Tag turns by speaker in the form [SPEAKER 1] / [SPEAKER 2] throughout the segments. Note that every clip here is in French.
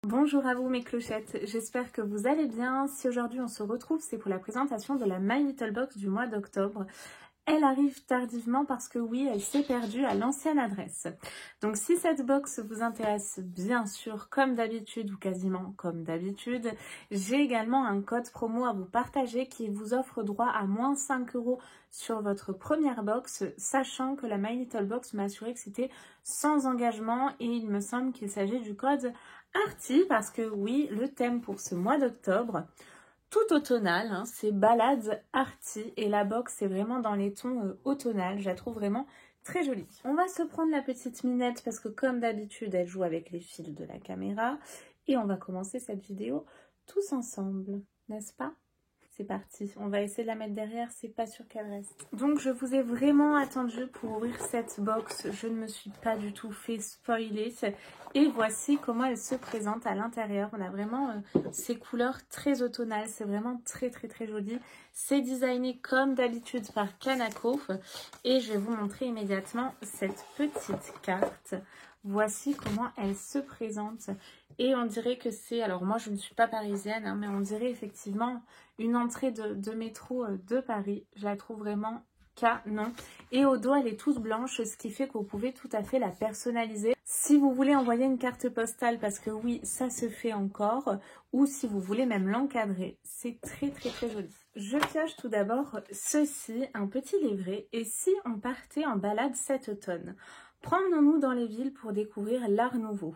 [SPEAKER 1] Bonjour à vous mes clochettes, j'espère que vous allez bien. Si aujourd'hui on se retrouve, c'est pour la présentation de la My Little Box du mois d'octobre. Elle arrive tardivement parce que oui, elle s'est perdue à l'ancienne adresse. Donc si cette box vous intéresse, bien sûr, comme d'habitude ou quasiment comme d'habitude, j'ai également un code promo à vous partager qui vous offre droit à moins 5 € sur votre première box, sachant que la My Little Box m'a assuré que c'était sans engagement et il me semble qu'il s'agit du code Arty parce que oui, le thème pour ce mois d'octobre, tout automnal, hein, c'est Balades Arty et la box c'est vraiment dans les tons automnales, je la trouve vraiment très jolie. On va se prendre la petite Minette parce que comme d'habitude elle joue avec les fils de la caméra et on va commencer cette vidéo tous ensemble, n'est-ce pas? C'est parti, on va essayer de la mettre derrière, c'est pas sûr qu'elle reste. Donc je vous ai vraiment attendu pour ouvrir cette box, je ne me suis pas du tout fait spoiler. Et voici comment elle se présente à l'intérieur. On a vraiment ces couleurs très automnales, c'est vraiment très joli. C'est designé comme d'habitude par Kanako. Et je vais vous montrer immédiatement cette petite carte. Voici comment elle se présente. Et on dirait que c'est, alors moi je ne suis pas parisienne, hein, mais on dirait effectivement une entrée de métro de Paris. Je la trouve vraiment canon. Et au dos elle est toute blanche, ce qui fait que vous pouvez tout à fait la personnaliser. Si vous voulez envoyer une carte postale, parce que oui, ça se fait encore, ou si vous voulez même l'encadrer, c'est très joli. Je pioche tout d'abord ceci, un petit livret. Et si on partait en balade cet automne? Promenons-nous dans les villes pour découvrir l'art nouveau.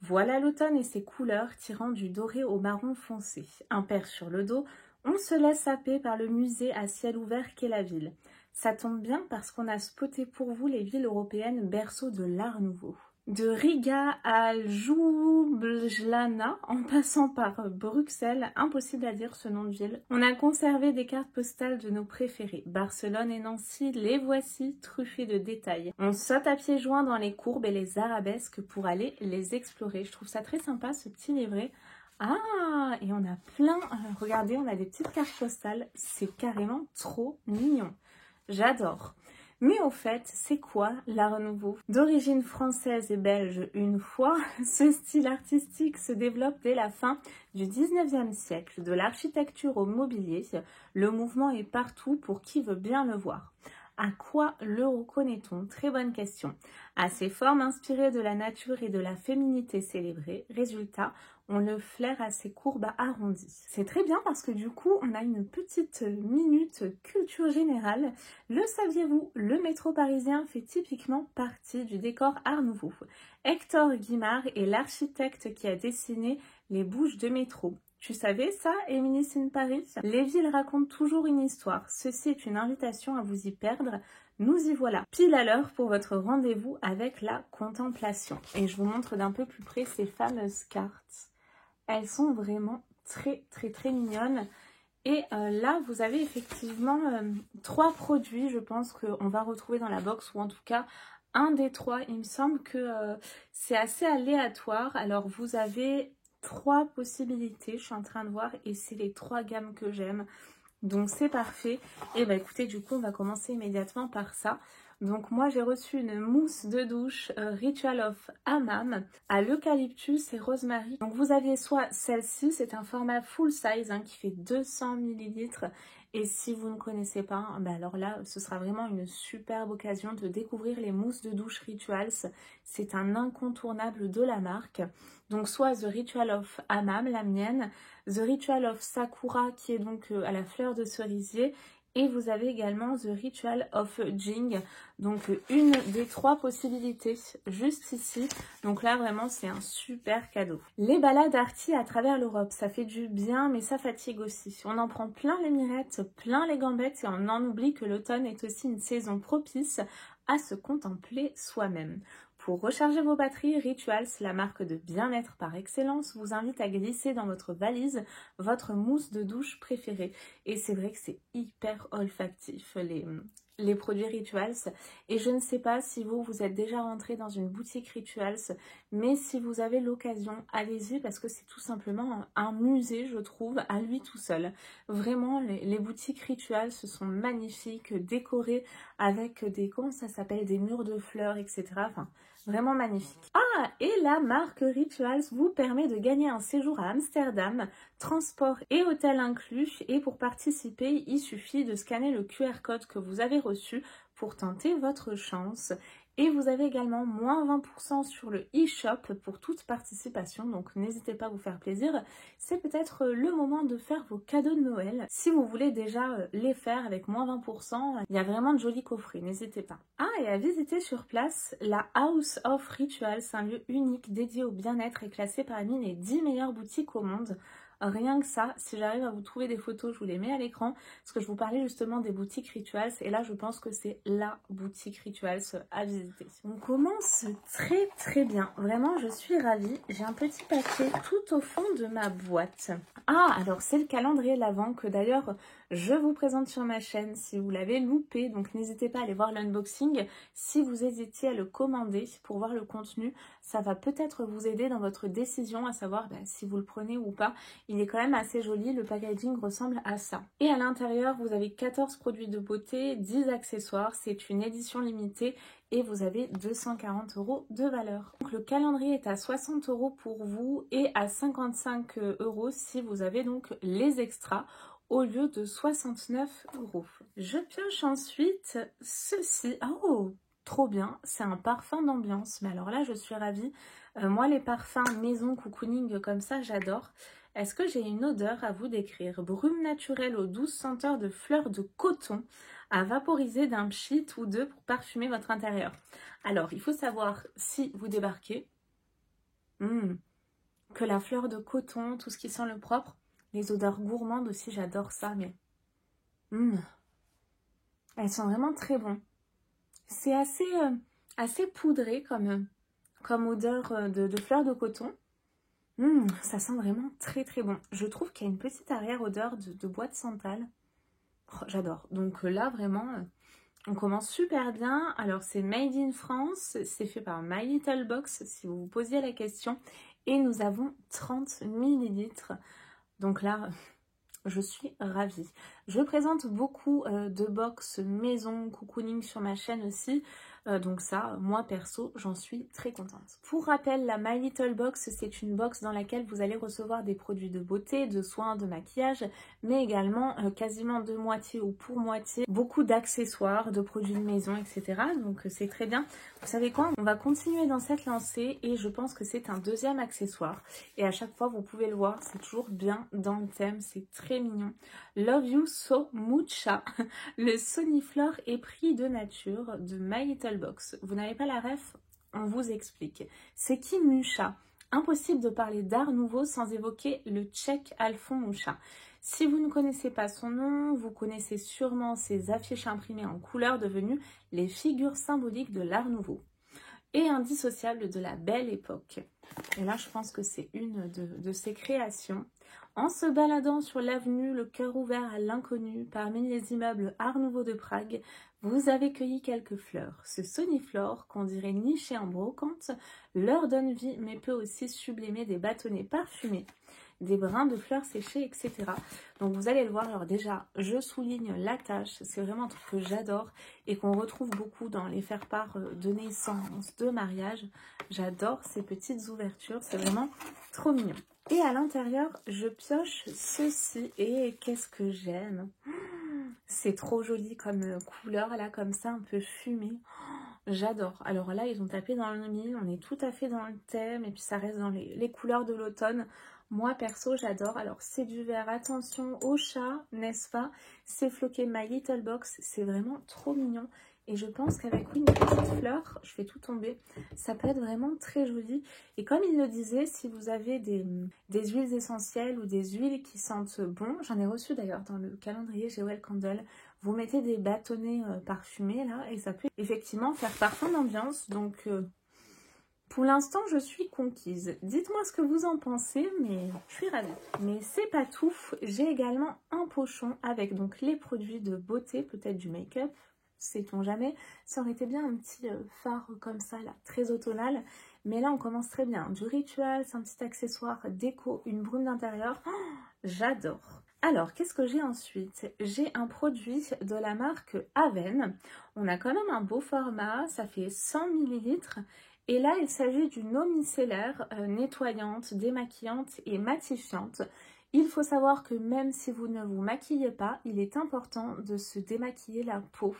[SPEAKER 1] Voilà l'automne et ses couleurs tirant du doré au marron foncé. Impair sur le dos, on se laisse happer par le musée à ciel ouvert qu'est la ville. Ça tombe bien parce qu'on a spoté pour vous les villes européennes berceau de l'art nouveau. De Riga à Ljubljana, en passant par Bruxelles, impossible à dire ce nom de ville. On a conservé des cartes postales de nos préférés. Barcelone et Nancy, les voici, truffées de détails. On saute à pieds joints dans les courbes et les arabesques pour aller les explorer. Je trouve ça très sympa, ce petit livret. Ah, et on a plein, regardez, on a des petites cartes postales. C'est carrément trop mignon. J'adore. Mais au fait, c'est quoi l'art nouveau? D'origine française et belge une fois, ce style artistique se développe dès la fin du 19e siècle. De l'architecture au mobilier, le mouvement est partout pour qui veut bien le voir. À quoi le reconnaît-on? Très bonne question. À ses formes inspirées de la nature et de la féminité célébrée, résultat, on le flaire à ses courbes arrondies. C'est très bien parce que du coup, on a une petite minute culture générale. Le saviez-vous? Le métro parisien fait typiquement partie du décor Art Nouveau. Hector Guimard est l'architecte qui a dessiné les bouches de métro. Tu savais ça, Émilie in Paris? Les villes racontent toujours une histoire. Ceci est une invitation à vous y perdre. Nous y voilà. Pile à l'heure pour votre rendez-vous avec la contemplation. Et je vous montre d'un peu plus près ces fameuses cartes. Elles sont vraiment très mignonnes. Et là, vous avez effectivement 3 produits, je pense qu'on va retrouver dans la box, ou en tout cas, un des 3. Il me semble que c'est assez aléatoire. Alors, vous avez 3 possibilités, je suis en train de voir, et c'est les 3 gammes que j'aime. Donc, c'est parfait. Et bah écoutez, du coup, on va commencer immédiatement par ça. Donc moi j'ai reçu une mousse de douche Ritual of Hammam à l'eucalyptus et rosemary. Donc vous aviez soit celle-ci, c'est un format full size hein, qui fait 200 ml. Et si vous ne connaissez pas, ben alors là ce sera vraiment une superbe occasion de découvrir les mousses de douche Rituals. C'est un incontournable de la marque. Donc soit The Ritual of Hammam, la mienne, The Ritual of Sakura qui est donc à la fleur de cerisier. Et vous avez également The Ritual of Jing, donc une des 3 possibilités juste ici. Donc là vraiment c'est un super cadeau. Les balades arty à travers l'Europe, ça fait du bien mais ça fatigue aussi. On en prend plein les mirettes, plein les gambettes et on en oublie que l'automne est aussi une saison propice à se contempler soi-même. Pour recharger vos batteries, Rituals, la marque de bien-être par excellence, vous invite à glisser dans votre valise votre mousse de douche préférée. Et c'est vrai que c'est hyper olfactif, les produits Rituals. Et je ne sais pas si vous êtes déjà rentré dans une boutique Rituals, mais si vous avez l'occasion, allez-y parce que c'est tout simplement un musée, je trouve, à lui tout seul. Vraiment, les boutiques Rituals sont magnifiques, décorées avec des, comment ça s'appelle, des murs de fleurs, etc. Enfin, Vraiment magnifique. Ah, et la marque Rituals vous permet de gagner un séjour à Amsterdam, transport et hôtel inclus. Et pour participer, il suffit de scanner le QR code que vous avez reçu pour tenter votre chance. Et vous avez également moins 20% sur le e-shop pour toute participation, donc n'hésitez pas à vous faire plaisir. C'est peut-être le moment de faire vos cadeaux de Noël. Si vous voulez déjà les faire avec moins 20%, il y a vraiment de jolis coffrets, n'hésitez pas. Ah, et à visiter sur place, la House of Rituals, un lieu unique dédié au bien-être et classé parmi les 10 meilleures boutiques au monde. Rien que ça, si j'arrive à vous trouver des photos, je vous les mets à l'écran, parce que je vous parlais justement des boutiques Rituals, et là je pense que c'est la boutique Rituals à visiter. On commence très bien, vraiment je suis ravie. J'ai un petit paquet tout au fond de ma boîte. Ah, alors c'est le calendrier de l'Avent que d'ailleurs je vous présente sur ma chaîne si vous l'avez loupé, donc n'hésitez pas à aller voir l'unboxing. Si vous hésitiez à le commander pour voir le contenu, ça va peut-être vous aider dans votre décision à savoir si vous le prenez ou pas. Il est quand même assez joli, le packaging ressemble à ça. Et à l'intérieur, vous avez 14 produits de beauté, 10 accessoires, c'est une édition limitée et vous avez 240 € de valeur. Donc le calendrier est à 60 € pour vous et à 55 € si vous avez donc les extras au lieu de 69 €. Je pioche ensuite ceci. Oh, trop bien, c'est un parfum d'ambiance. Mais alors là, je suis ravie. Moi, les parfums maison cocooning comme ça, j'adore. Est-ce que j'ai une odeur à vous décrire? Brume naturelle aux douces senteurs de fleurs de coton à vaporiser d'un pchit ou deux pour parfumer votre intérieur. Alors, il faut savoir si vous débarquez que la fleur de coton, tout ce qui sent le propre, les odeurs gourmandes aussi, j'adore ça, mais elles sont vraiment très bonnes. C'est assez poudré comme odeur de fleur de coton. Ça sent vraiment très bon. Je trouve qu'il y a une petite arrière-odeur de bois de santal. Oh, j'adore. Donc là, vraiment, on commence super bien. Alors, c'est Made in France. C'est fait par My Little Box, si vous vous posiez la question. Et nous avons 30 ml. Donc là, je suis ravie. Je présente beaucoup de box maison, cocooning sur ma chaîne aussi. Donc ça, moi perso, j'en suis très contente. Pour rappel, la My Little Box, c'est une box dans laquelle vous allez recevoir des produits de beauté, de soins, de maquillage, mais également quasiment de moitié ou pour moitié, beaucoup d'accessoires, de produits de maison, etc. Donc c'est très bien. Vous savez quoi? On va continuer dans cette lancée et je pense que c'est un deuxième accessoire. Et à chaque fois, vous pouvez le voir, c'est toujours bien dans le thème, c'est très mignon. Love You So Mucha, le Soniflore épris de nature de My Little Box. Vous n'avez pas la ref? On vous explique. C'est qui Mucha? Impossible de parler d'art nouveau sans évoquer le tchèque Alphonse Mucha. Si vous ne connaissez pas son nom, vous connaissez sûrement ses affiches imprimées en couleur devenues les figures symboliques de l'art nouveau et indissociables de la belle époque. Et là, je pense que c'est une de ses créations. En se baladant sur l'avenue, le cœur ouvert à l'inconnu, parmi les immeubles Art Nouveau de Prague, vous avez cueilli quelques fleurs. Ce soniflore, qu'on dirait niché en brocante, leur donne vie, mais peut aussi sublimer des bâtonnets parfumés, des brins de fleurs séchées, etc. Donc vous allez le voir, alors déjà, je souligne la tache, c'est vraiment un truc que j'adore et qu'on retrouve beaucoup dans les faire-part de naissance, de mariage. J'adore ces petites ouvertures, c'est vraiment trop mignon. Et à l'intérieur, je pioche ceci et qu'est-ce que j'aime. C'est trop joli comme couleur, là, comme ça, un peu fumé. J'adore. Alors là, ils ont tapé dans le mille, on est tout à fait dans le thème et puis ça reste dans les couleurs de l'automne. Moi, perso, j'adore. Alors, c'est du vert. Attention au chat, n'est-ce pas? C'est floqué My Little Box. C'est vraiment trop mignon. Et je pense qu'avec une petite fleur, je fais tout tomber, ça peut être vraiment très joli. Et comme il le disait, si vous avez des huiles essentielles ou des huiles qui sentent bon, j'en ai reçu d'ailleurs dans le calendrier Jewel Candle, vous mettez des bâtonnets parfumés là et ça peut effectivement faire parfum d'ambiance. Donc pour l'instant, je suis conquise. Dites-moi ce que vous en pensez, mais je suis ravie. Mais c'est pas tout, j'ai également un pochon avec donc les produits de beauté, peut-être du make-up, sait-on jamais. Ça aurait été bien un petit fard comme ça, là, très automnal. Mais là, on commence très bien. Du rituel, c'est un petit accessoire déco, une brume d'intérieur. Oh, j'adore. Alors, qu'est-ce que j'ai ensuite? J'ai un produit de la marque Aven. On a quand même un beau format, ça fait 100 ml. Et là, il s'agit d'une eau micellaire nettoyante, démaquillante et matifiante. Il faut savoir que même si vous ne vous maquillez pas, il est important de se démaquiller la peau,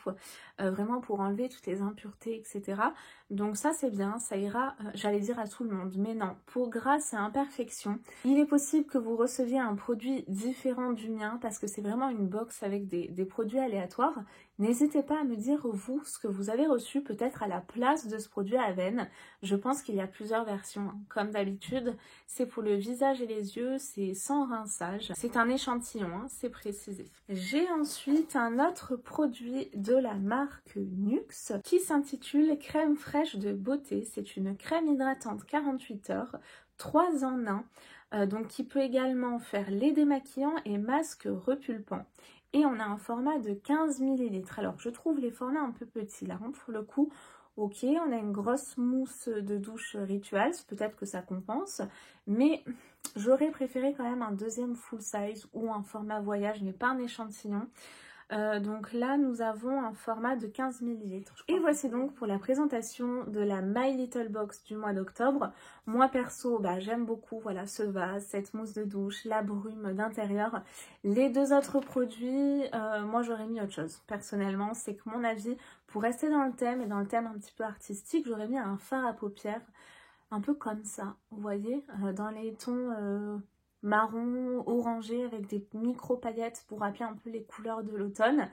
[SPEAKER 1] vraiment pour enlever toutes les impuretés, etc. Donc ça c'est bien, ça ira, j'allais dire à tout le monde, mais non, peau grasse et imperfection. Il est possible que vous receviez un produit différent du mien parce que c'est vraiment une box avec des produits aléatoires. N'hésitez pas à me dire vous ce que vous avez reçu peut-être à la place de ce produit Aven. Je pense qu'il y a plusieurs versions, hein. Comme d'habitude, c'est pour le visage et les yeux, c'est sans rinçage. C'est un échantillon, hein, c'est précisé. J'ai ensuite un autre produit de la marque Nuxe qui s'intitule Crème fraîche de beauté. C'est une crème hydratante 48 heures, 3 en 1, donc qui peut également faire lait démaquillant et masque repulpant. Et on a un format de 15 ml. Alors je trouve les formats un peu petits là, hein, pour le coup. Ok, on a une grosse mousse de douche Rituals, peut-être que ça compense, mais j'aurais préféré quand même un deuxième full size ou un format voyage, mais pas un échantillon. Donc là, nous avons un format de 15 ml. Et voici donc pour la présentation de la My Little Box du mois d'octobre. Moi perso, j'aime beaucoup voilà, ce vase, cette mousse de douche, la brume d'intérieur. Les deux autres produits, moi j'aurais mis autre chose. Personnellement, c'est que mon avis, pour rester dans le thème et dans le thème un petit peu artistique, j'aurais mis un fard à paupières un peu comme ça, vous voyez, dans les tons marron, orangé avec des micro paillettes pour rappeler un peu les couleurs de l'automne.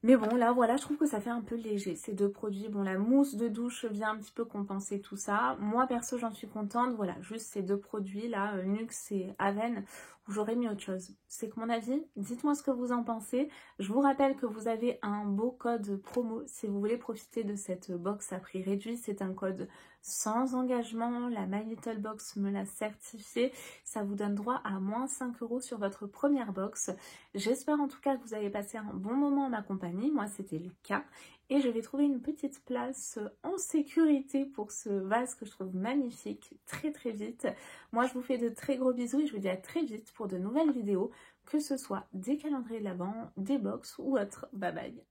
[SPEAKER 1] Mais bon, là, voilà, je trouve que ça fait un peu léger, ces deux produits. Bon, la mousse de douche vient un petit peu compenser tout ça. Moi, perso, j'en suis contente. Voilà, juste ces deux produits, là, Nuxe et Aven, où j'aurais mis autre chose. C'est que mon avis, dites-moi ce que vous en pensez. Je vous rappelle que vous avez un beau code promo si vous voulez profiter de cette box à prix réduit. C'est un code sans engagement. La My Little Box me l'a certifié. Ça vous donne droit à moins 5 € sur votre première box. J'espère en tout cas que vous avez passé un bon moment en ma compagnie. Moi c'était le cas et je vais trouver une petite place en sécurité pour ce vase que je trouve magnifique très vite. Moi je vous fais de très gros bisous et je vous dis à très vite pour de nouvelles vidéos, que ce soit des calendriers de l'Avent, des box ou autres. Bye bye.